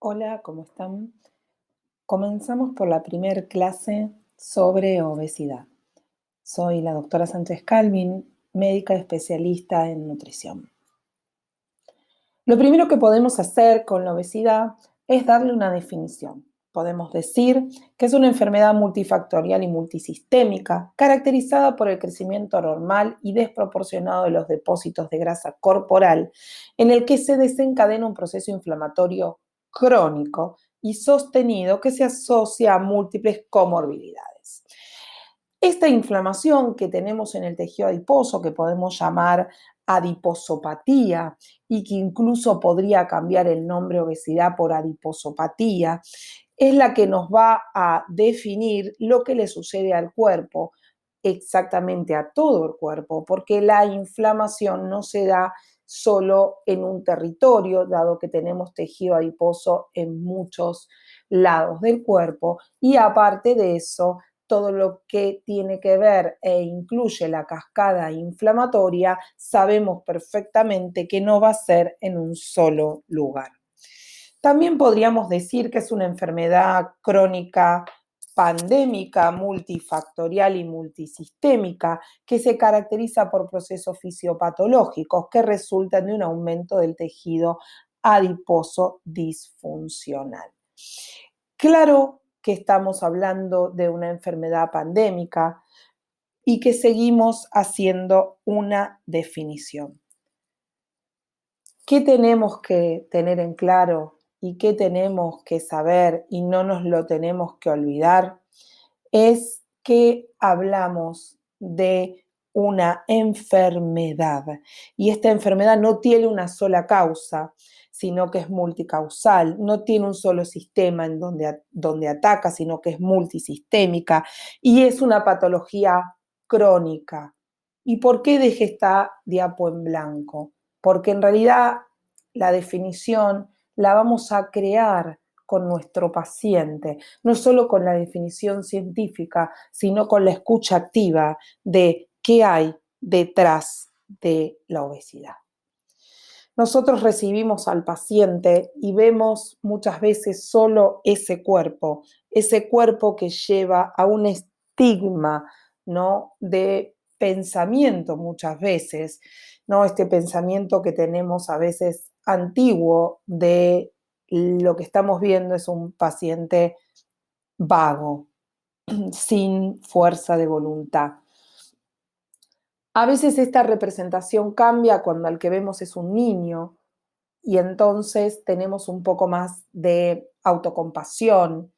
Hola, ¿cómo están? Comenzamos por la primer clase sobre obesidad. Soy la doctora Sánchez Calvin, médica especialista en nutrición. Lo primero que podemos hacer con la obesidad es darle una definición. Podemos decir que es una enfermedad multifactorial y multisistémica, caracterizada por el crecimiento anormal y desproporcionado de los depósitos de grasa corporal, en el que se desencadena un proceso inflamatorio crónico y sostenido que se asocia a múltiples comorbilidades. Esta inflamación que tenemos en el tejido adiposo, que podemos llamar adiposopatía y que incluso podría cambiar el nombre obesidad por adiposopatía, es la que nos va a definir lo que le sucede al cuerpo, exactamente a todo el cuerpo, porque la inflamación no se da solo en un territorio, dado que tenemos tejido adiposo en muchos lados del cuerpo, y aparte de eso, todo lo que tiene que ver e incluye la cascada inflamatoria, sabemos perfectamente que no va a ser en un solo lugar. También podríamos decir que es una enfermedad crónica pandémica, multifactorial y multisistémica, que se caracteriza por procesos fisiopatológicos que resultan de un aumento del tejido adiposo disfuncional. Claro que estamos hablando de una enfermedad pandémica y que seguimos haciendo una definición. ¿Qué tenemos que tener en claro y qué tenemos que saber y no nos lo tenemos que olvidar? Es que hablamos de una enfermedad y esta enfermedad no tiene una sola causa, sino que es multicausal, no tiene un solo sistema en donde ataca, sino que es multisistémica y es una patología crónica. ¿Y por qué dejé esta diapo en blanco? Porque en realidad la definición la vamos a crear con nuestro paciente, no solo con la definición científica, sino con la escucha activa de qué hay detrás de la obesidad. Nosotros recibimos al paciente y vemos muchas veces solo ese cuerpo que lleva a un estigma, ¿no?, de pensamiento muchas veces, ¿no? Este pensamiento que tenemos a veces antiguo de lo que estamos viendo es un paciente vago, sin fuerza de voluntad. A veces esta representación cambia cuando al que vemos es un niño y entonces tenemos un poco más de autocompasión,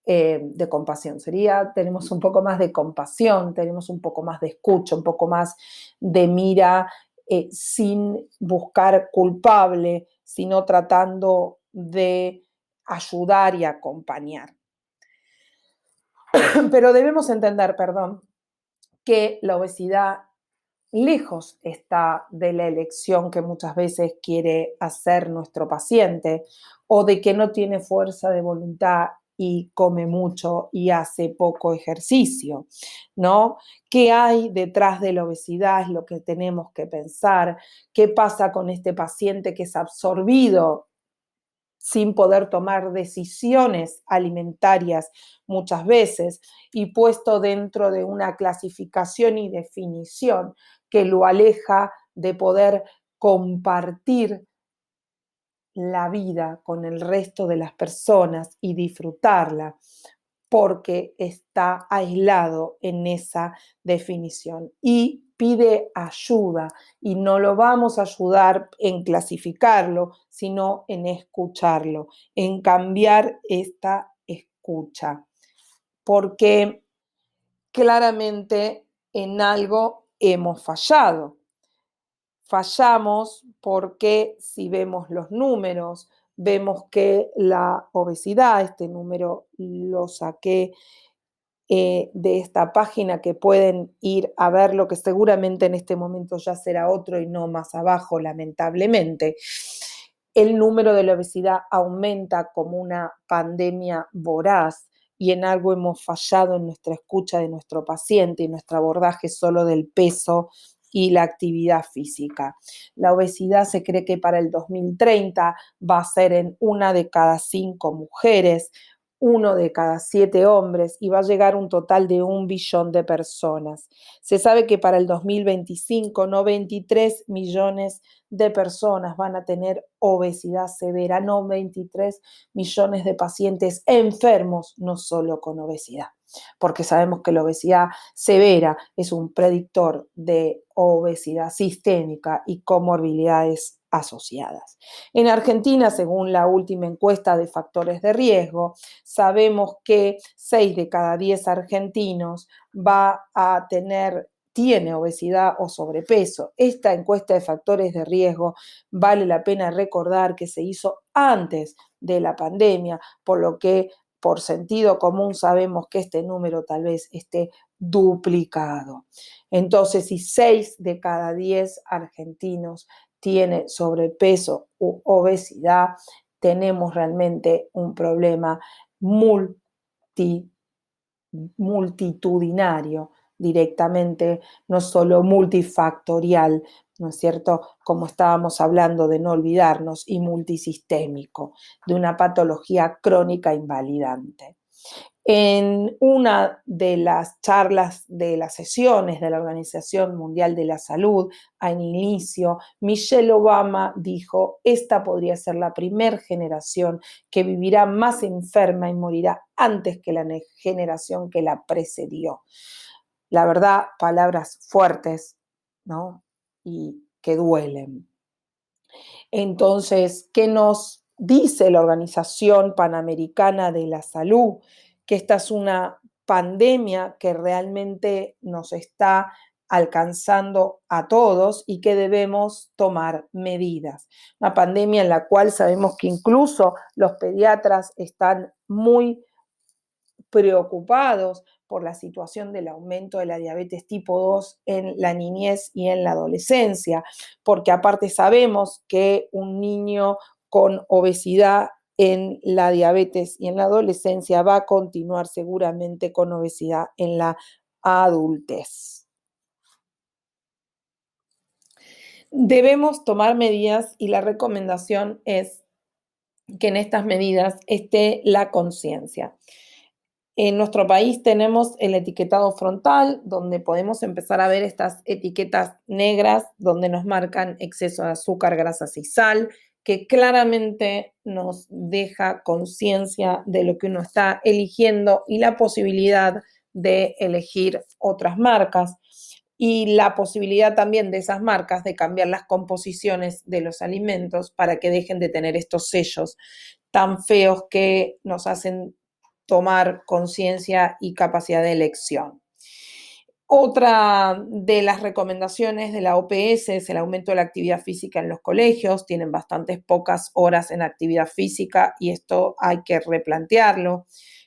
de compasión sería, tenemos un poco más de compasión, tenemos un poco más de escucha, un poco más de mira, sin buscar culpable, sino tratando de ayudar y acompañar. Pero debemos entender, perdón, que la obesidad lejos está de la elección que muchas veces quiere hacer nuestro paciente o de que no tiene fuerza de voluntad y come mucho y hace poco ejercicio, ¿no? ¿Qué hay detrás de la obesidad? Es lo que tenemos que pensar. ¿Qué pasa con este paciente que es absorbido sin poder tomar decisiones alimentarias muchas veces y puesto dentro de una clasificación y definición que lo aleja de poder compartir la vida con el resto de las personas y disfrutarla porque está aislado en esa definición y pide ayuda y no lo vamos a ayudar en clasificarlo, sino en escucharlo, en cambiar esta escucha, porque claramente en algo hemos fallado. Fallamos porque si vemos los números, vemos que la obesidad, este número lo saqué de esta página que pueden ir a ver lo que seguramente en este momento ya será otro y no más abajo, lamentablemente. El número de la obesidad aumenta como una pandemia voraz y en algo hemos fallado en nuestra escucha de nuestro paciente y nuestro abordaje solo del peso y la actividad física. La obesidad se cree que para el 2030 va a ser en 1 de cada 5 mujeres, 1 de cada 7 hombres y va a llegar a un total de 1 billón de personas. Se sabe que para el 2025, 93 millones de personas van a tener obesidad severa, no 23 millones de pacientes enfermos, no solo con obesidad, porque sabemos que la obesidad severa es un predictor de obesidad sistémica y comorbilidades asociadas. En Argentina, según la última encuesta de factores de riesgo, sabemos que 6 de cada 10 argentinos tiene obesidad o sobrepeso. Esta encuesta de factores de riesgo vale la pena recordar que se hizo antes de la pandemia, por lo que por sentido común sabemos que este número tal vez esté duplicado. Entonces, si 6 de cada 10 argentinos tiene sobrepeso u obesidad, tenemos realmente un problema multitudinario directamente, no solo multifactorial, ¿no es cierto? Como estábamos hablando de no olvidarnos, y multisistémico, de una patología crónica invalidante. En una de las charlas de las sesiones de la Organización Mundial de la Salud, al inicio, Michelle Obama dijo: esta podría ser la primera generación que vivirá más enferma y morirá antes que la generación que la precedió. La verdad, palabras fuertes, ¿no? Y que duelen. Entonces, ¿qué nos dice la Organización Panamericana de la Salud? Que esta es una pandemia que realmente nos está alcanzando a todos y que debemos tomar medidas. Una pandemia en la cual sabemos que incluso los pediatras están muy preocupados por la situación del aumento de la diabetes tipo 2 en la niñez y en la adolescencia, porque aparte sabemos que un niño con obesidad en la diabetes y en la adolescencia va a continuar seguramente con obesidad en la adultez. Debemos tomar medidas y la recomendación es que en estas medidas esté la conciencia. En nuestro país tenemos el etiquetado frontal, donde podemos empezar a ver estas etiquetas negras, donde nos marcan exceso de azúcar, grasas y sal, que claramente nos deja conciencia de lo que uno está eligiendo y la posibilidad de elegir otras marcas y la posibilidad también de esas marcas de cambiar las composiciones de los alimentos para que dejen de tener estos sellos tan feos que nos hacen tomar conciencia y capacidad de elección. Otra de las recomendaciones de la OPS es el aumento de la actividad física en los colegios. Tienen bastantes pocas horas en actividad física y esto hay que replantearlo.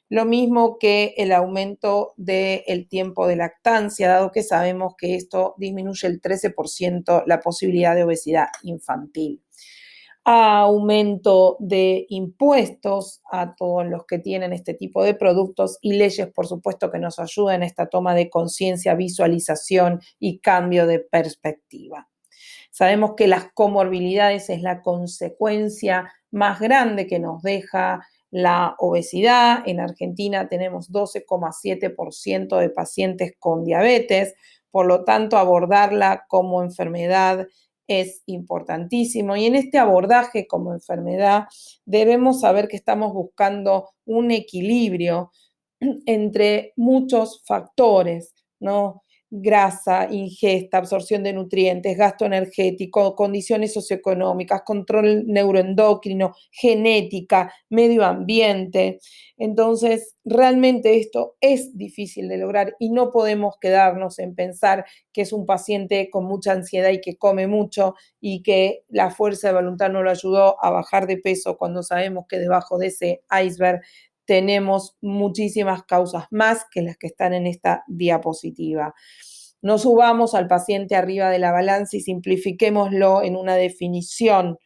Lo mismo que el aumento del tiempo de lactancia, dado que sabemos que esto disminuye el 13% la posibilidad de obesidad infantil. Aumento de impuestos a todos los que tienen este tipo de productos y leyes, por supuesto, que nos ayuden a esta toma de conciencia, visualización y cambio de perspectiva. Sabemos que las comorbilidades es la consecuencia más grande que nos deja la obesidad. En Argentina tenemos 12,7% de pacientes con diabetes, por lo tanto, abordarla como enfermedad es importantísimo. Y en este abordaje como enfermedad debemos saber que estamos buscando un equilibrio entre muchos factores, ¿no? Grasa, ingesta, absorción de nutrientes, gasto energético, condiciones socioeconómicas, control neuroendocrino, genética, medio ambiente. Entonces, realmente esto es difícil de lograr y no podemos quedarnos en pensar que es un paciente con mucha ansiedad y que come mucho y que la fuerza de voluntad no lo ayudó a bajar de peso cuando sabemos que debajo de ese iceberg tenemos muchísimas causas más que las que están en esta diapositiva. No subamos al paciente arriba de la balanza y simplifiquémoslo en una definición,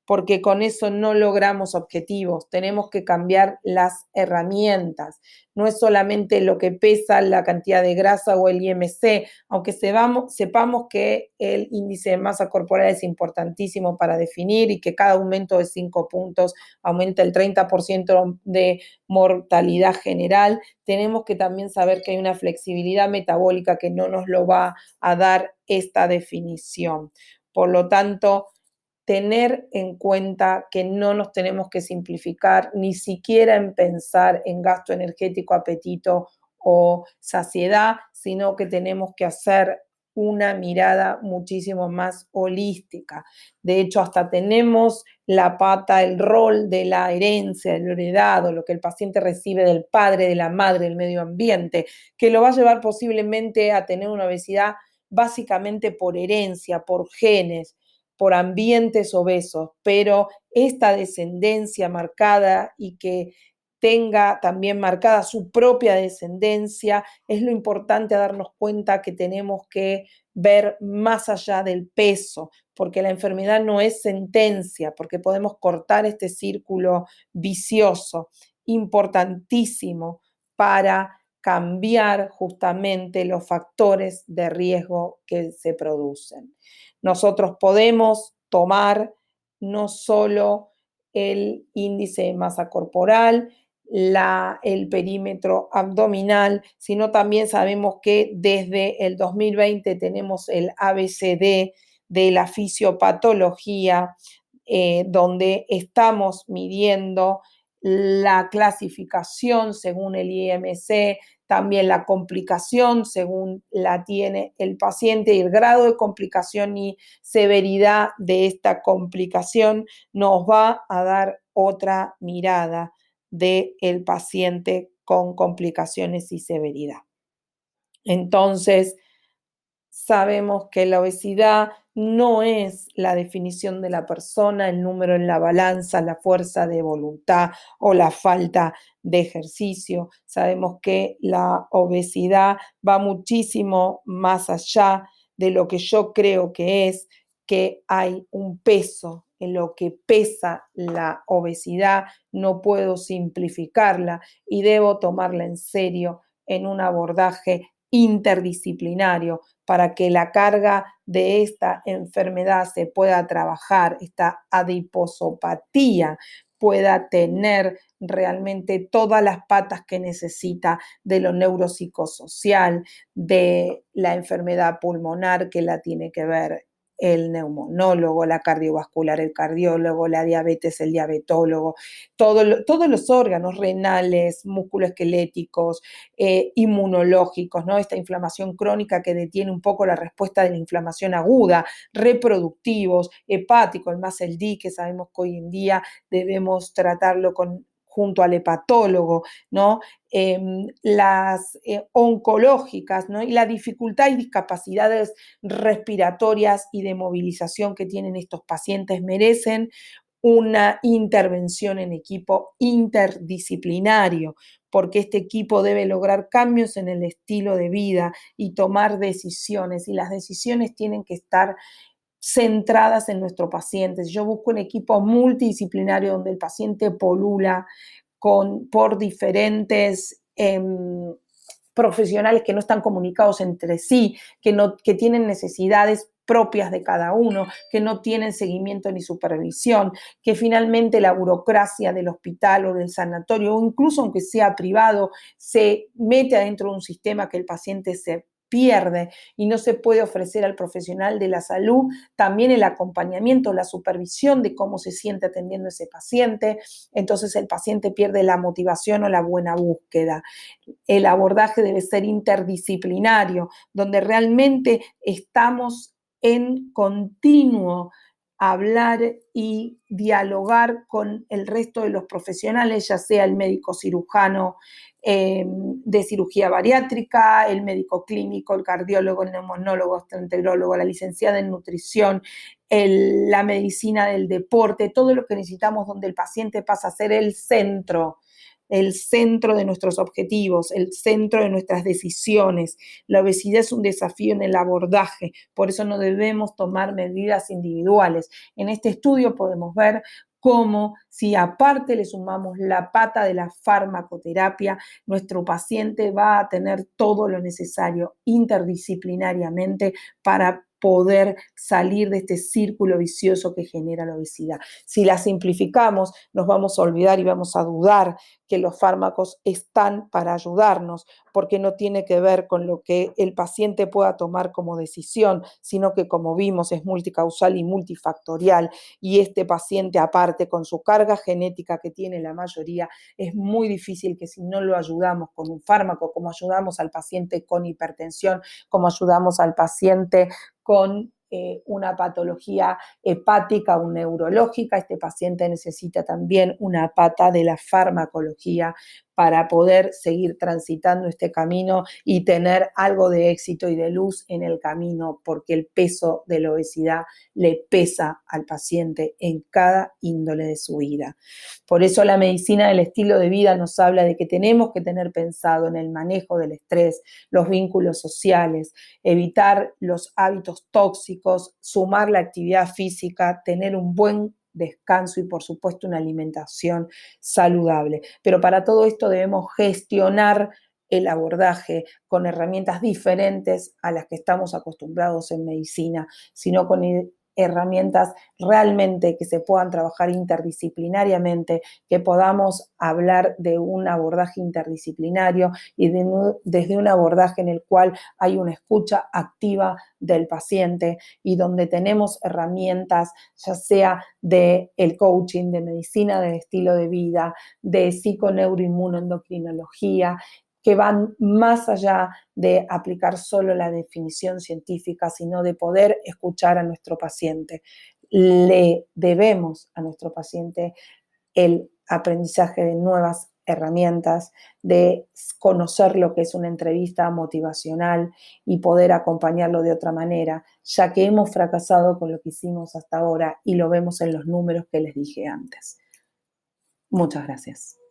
porque con eso no logramos objetivos. Tenemos que cambiar las herramientas. No es solamente lo que pesa, la cantidad de grasa o el IMC, aunque sepamos que el índice de masa corporal es importantísimo para definir y que cada aumento de 5 puntos aumenta el 30% de mortalidad general. Tenemos que también saber que hay una flexibilidad metabólica que no nos lo va a dar esta definición. Por lo tanto, tener en cuenta que no nos tenemos que simplificar ni siquiera en pensar en gasto energético, apetito o saciedad, sino que tenemos que hacer una mirada muchísimo más holística. De hecho, hasta tenemos la pata, el rol de la herencia, el heredado, lo que el paciente recibe del padre, de la madre, del medio ambiente, que lo va a llevar posiblemente a tener una obesidad básicamente por herencia, por genes, por ambientes obesos, pero esta descendencia marcada y que tenga también marcada su propia descendencia, es lo importante a darnos cuenta que tenemos que ver más allá del peso, porque la enfermedad no es sentencia, porque podemos cortar este círculo vicioso, importantísimo para cambiar justamente los factores de riesgo que se producen. Nosotros podemos tomar no solo el índice de masa corporal, el perímetro abdominal, sino también sabemos que desde el 2020 tenemos el ABCD de la fisiopatología, donde estamos midiendo la clasificación según el IMC, también la complicación según la tiene el paciente y el grado de complicación y severidad de esta complicación nos va a dar otra mirada del paciente con complicaciones y severidad. Entonces, sabemos que la obesidad no es la definición de la persona, el número en la balanza, la fuerza de voluntad o la falta de ejercicio. Sabemos que la obesidad va muchísimo más allá de lo que yo creo que hay un peso en lo que pesa la obesidad. No puedo simplificarla y debo tomarla en serio en un abordaje interdisciplinario para que la carga de esta enfermedad se pueda trabajar, esta adiposopatía pueda tener realmente todas las patas que necesita de lo neuropsicosocial, de la enfermedad pulmonar que la tiene que ver el neumonólogo, la cardiovascular, el cardiólogo, la diabetes, el diabetólogo, todos los órganos renales, musculoesqueléticos, inmunológicos, ¿no? Esta inflamación crónica que detiene un poco la respuesta de la inflamación aguda, reproductivos, hepático, el muscle D, que sabemos que hoy en día debemos tratarlo junto al hepatólogo, ¿no? Las oncológicas, ¿no? Y la dificultad y discapacidades respiratorias y de movilización que tienen estos pacientes merecen una intervención en equipo interdisciplinario, porque este equipo debe lograr cambios en el estilo de vida y tomar decisiones, y las decisiones tienen que estar centradas en nuestro paciente. Yo busco un equipo multidisciplinario donde el paciente polula por diferentes profesionales que no están comunicados entre sí, que tienen necesidades propias de cada uno, que no tienen seguimiento ni supervisión, que finalmente la burocracia del hospital o del sanatorio, o incluso aunque sea privado, se mete adentro de un sistema que el paciente se pierde y no se puede ofrecer al profesional de la salud también el acompañamiento, la supervisión de cómo se siente atendiendo a ese paciente. Entonces el paciente pierde la motivación o la buena búsqueda. El abordaje debe ser interdisciplinario, donde realmente estamos en continuo hablar y dialogar con el resto de los profesionales, ya sea el médico cirujano de cirugía bariátrica, el médico clínico, el cardiólogo, el neumonólogo, gastroenterólogo, la licenciada en nutrición, la medicina del deporte, todo lo que necesitamos donde el paciente pasa a ser el centro el centro de nuestros objetivos, el centro de nuestras decisiones. La obesidad es un desafío en el abordaje, por eso no debemos tomar medidas individuales. En este estudio podemos ver cómo, si aparte le sumamos la pata de la farmacoterapia, nuestro paciente va a tener todo lo necesario interdisciplinariamente para poder salir de este círculo vicioso que genera la obesidad. Si la simplificamos, nos vamos a olvidar y vamos a dudar que los fármacos están para ayudarnos, porque no tiene que ver con lo que el paciente pueda tomar como decisión, sino que, como vimos, es multicausal y multifactorial, y este paciente, aparte, con su carga genética que tiene la mayoría, es muy difícil que si no lo ayudamos con un fármaco, como ayudamos al paciente con hipertensión, como ayudamos al paciente con una patología hepática o neurológica, este paciente necesita también una pata de la farmacología para poder seguir transitando este camino y tener algo de éxito y de luz en el camino, porque el peso de la obesidad le pesa al paciente en cada índole de su vida. Por eso la medicina del estilo de vida nos habla de que tenemos que tener pensado en el manejo del estrés, los vínculos sociales, evitar los hábitos tóxicos, sumar la actividad física, tener un buen descanso y, por supuesto, una alimentación saludable. Pero para todo esto debemos gestionar el abordaje con herramientas diferentes a las que estamos acostumbrados en medicina, sino con herramientas realmente que se puedan trabajar interdisciplinariamente, que podamos hablar de un abordaje interdisciplinario y desde un abordaje en el cual hay una escucha activa del paciente y donde tenemos herramientas, ya sea del coaching, de medicina del estilo de vida, de psiconeuroinmunoendocrinología, que van más allá de aplicar solo la definición científica, sino de poder escuchar a nuestro paciente. Le debemos a nuestro paciente el aprendizaje de nuevas herramientas, de conocer lo que es una entrevista motivacional y poder acompañarlo de otra manera, ya que hemos fracasado con lo que hicimos hasta ahora y lo vemos en los números que les dije antes. Muchas gracias.